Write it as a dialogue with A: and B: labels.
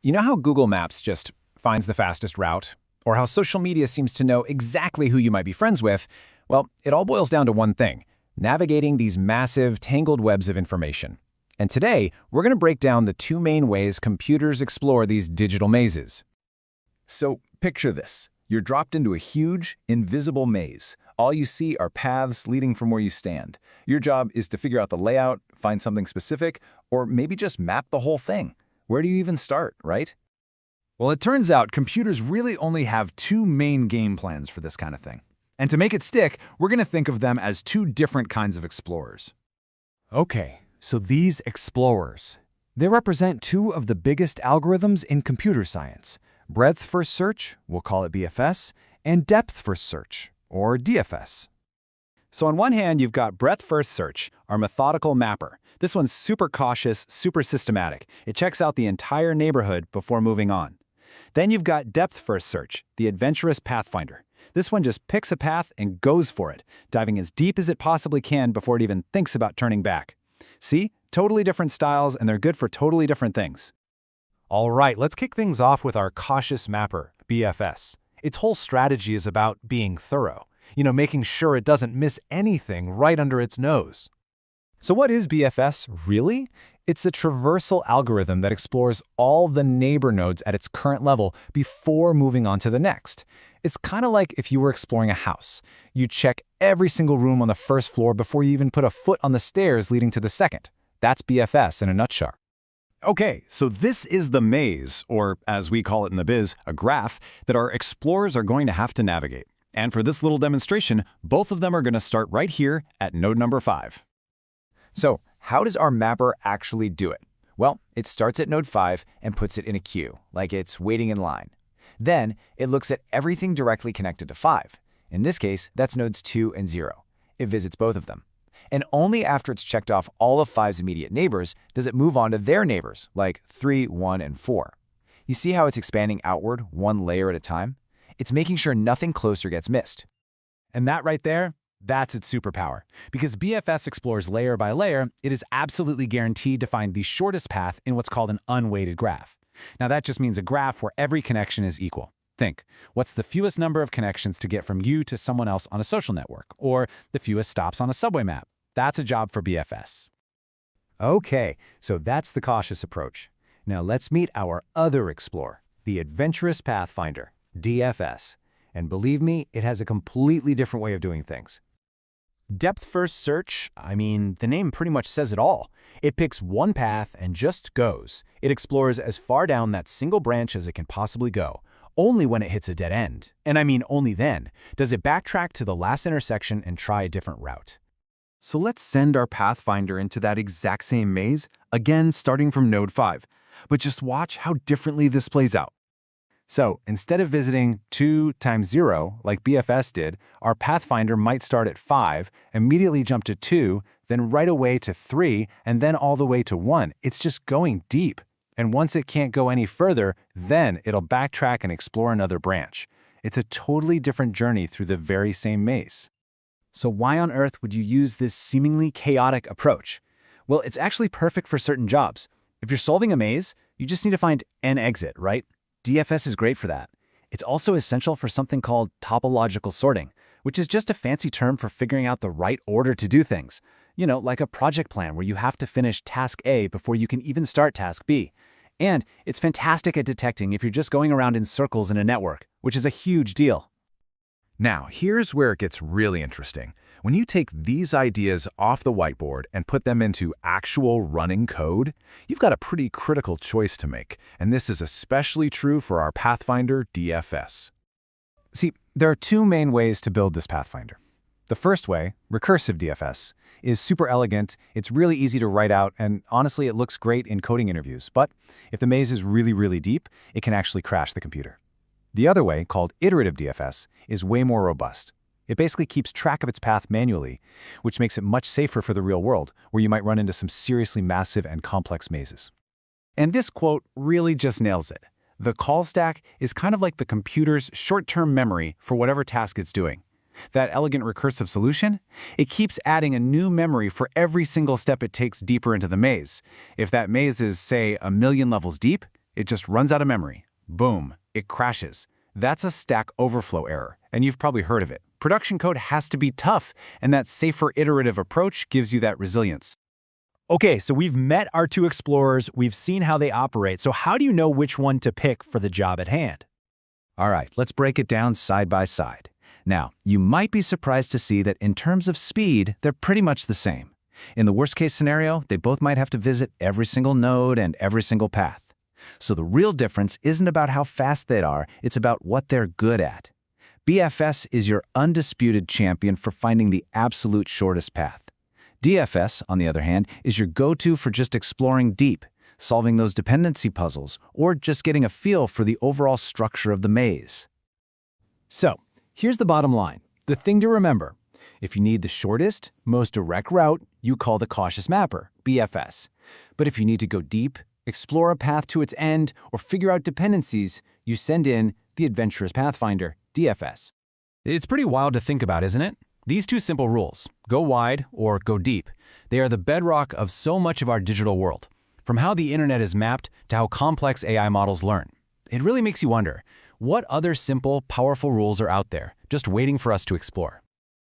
A: You know how Google Maps just finds the fastest route? Or how social media seems to know exactly who you might be friends with? Well, it all boils down to one thing: navigating these massive, tangled webs of information. And today, we're going to break down the two main ways computers explore these digital mazes.
B: So picture this. You're dropped into a huge, invisible maze. All you see are paths leading from where you stand. Your job is to figure out the layout, find something specific, or maybe just map the whole thing. Where do you even start, right? Well, it turns out computers really only have two main game plans for this kind of thing. And to make it stick, we're going to think of them as two different kinds of explorers.
C: Okay, so these explorers, they represent two of the biggest algorithms in computer science: breadth first search, we'll call it BFS, and depth first search, or DFS.
A: So on one hand, you've got breadth first search, our methodical mapper. This one's super cautious, super systematic. It checks out the entire neighborhood before moving on. Then you've got depth first search, the adventurous pathfinder. This one just picks a path and goes for it, diving as deep as it possibly can before it even thinks about turning back. See? Totally different styles, and they're good for totally different things.
D: All right, let's kick things off with our cautious mapper, BFS. Its whole strategy is about being thorough, making sure it doesn't miss anything right under its nose.
A: So what is BFS, really? It's a traversal algorithm that explores all the neighbor nodes at its current level before moving on to the next. It's kind of like if you were exploring a house. You check every single room on the first floor before you even put a foot on the stairs leading to the second. That's BFS in a nutshell.
B: Okay, so this is the maze, or as we call it in the biz, a graph, that our explorers are going to have to navigate. And for this little demonstration, both of them are going to start right here at node number 5.
A: So how does our mapper actually do it? Well, it starts at node 5 and puts it in a queue, like it's waiting in line. Then it looks at everything directly connected to 5. In this case, that's nodes 2 and 0. It visits both of them. And only after it's checked off all of 5's immediate neighbors does it move on to their neighbors, like 3, 1, and 4. You see how it's expanding outward, one layer at a time? It's making sure nothing closer gets missed.
D: And that right there, that's its superpower. Because BFS explores layer by layer, it is absolutely guaranteed to find the shortest path in what's called an unweighted graph. Now that just means a graph where every connection is equal. Think, what's the fewest number of connections to get from you to someone else on a social network, or the fewest stops on a subway map? That's a job for BFS.
A: Okay, so that's the cautious approach. Now let's meet our other explorer, the adventurous pathfinder, DFS. And believe me, it has a completely different way of doing things. Depth first search, the name pretty much says it all. It picks one path and just goes. It explores as far down that single branch as it can possibly go. Only when it hits a dead end, and only then, does it backtrack to the last intersection and try a different route.
B: So let's send our Pathfinder into that exact same maze, again starting from node 5. But just watch how differently this plays out.
A: So instead of visiting 2 times 0, like BFS did, our Pathfinder might start at 5, immediately jump to 2, then right away to 3, and then all the way to 1. It's just going deep. And once it can't go any further, then it'll backtrack and explore another branch. It's a totally different journey through the very same maze. So why on earth would you use this seemingly chaotic approach? Well, it's actually perfect for certain jobs. If you're solving a maze, you just need to find an exit, right? DFS is great for that. It's also essential for something called topological sorting, which is just a fancy term for figuring out the right order to do things. Like a project plan where you have to finish task A before you can even start task B. And it's fantastic at detecting if you're just going around in circles in a network, which is a huge deal.
B: Now, here's where it gets really interesting. When you take these ideas off the whiteboard and put them into actual running code, you've got a pretty critical choice to make, and this is especially true for our Pathfinder DFS.
A: See, there are two main ways to build this Pathfinder. The first way, recursive DFS, is super elegant, it's really easy to write out, and honestly, it looks great in coding interviews. But if the maze is really, really deep, it can actually crash the computer. The other way, called iterative DFS, is way more robust. It basically keeps track of its path manually, which makes it much safer for the real world, where you might run into some seriously massive and complex mazes. And this quote really just nails it. The call stack is kind of like the computer's short-term memory for whatever task it's doing. That elegant recursive solution, it keeps adding a new memory for every single step it takes deeper into the maze. If that maze is, say, 1,000,000 levels deep, It just runs out of memory. Boom, it crashes. That's a Stack Overflow error, and you've probably heard of it. Production code has to be tough, and that safer iterative approach gives you that resilience.
E: Okay, so we've met our two explorers, we've seen how they operate, so how do you know which one to pick for the job at hand?
D: All right, let's break it down side by side. Now, you might be surprised to see that in terms of speed, they're pretty much the same. In the worst-case scenario, they both might have to visit every single node and every single path. So the real difference isn't about how fast they are, it's about what they're good at. BFS is your undisputed champion for finding the absolute shortest path. DFS, on the other hand, is your go-to for just exploring deep, solving those dependency puzzles, or just getting a feel for the overall structure of the maze.
E: So, here's the bottom line. The thing to remember, if you need the shortest, most direct route, you call the cautious mapper, BFS. But if you need to go deep, explore a path to its end, or figure out dependencies, you send in the adventurous pathfinder, DFS.
D: It's pretty wild to think about, isn't it? These two simple rules, go wide or go deep, they are the bedrock of so much of our digital world. From how the internet is mapped to how complex AI models learn. It really makes you wonder, what other simple, powerful rules are out there, just waiting for us to explore?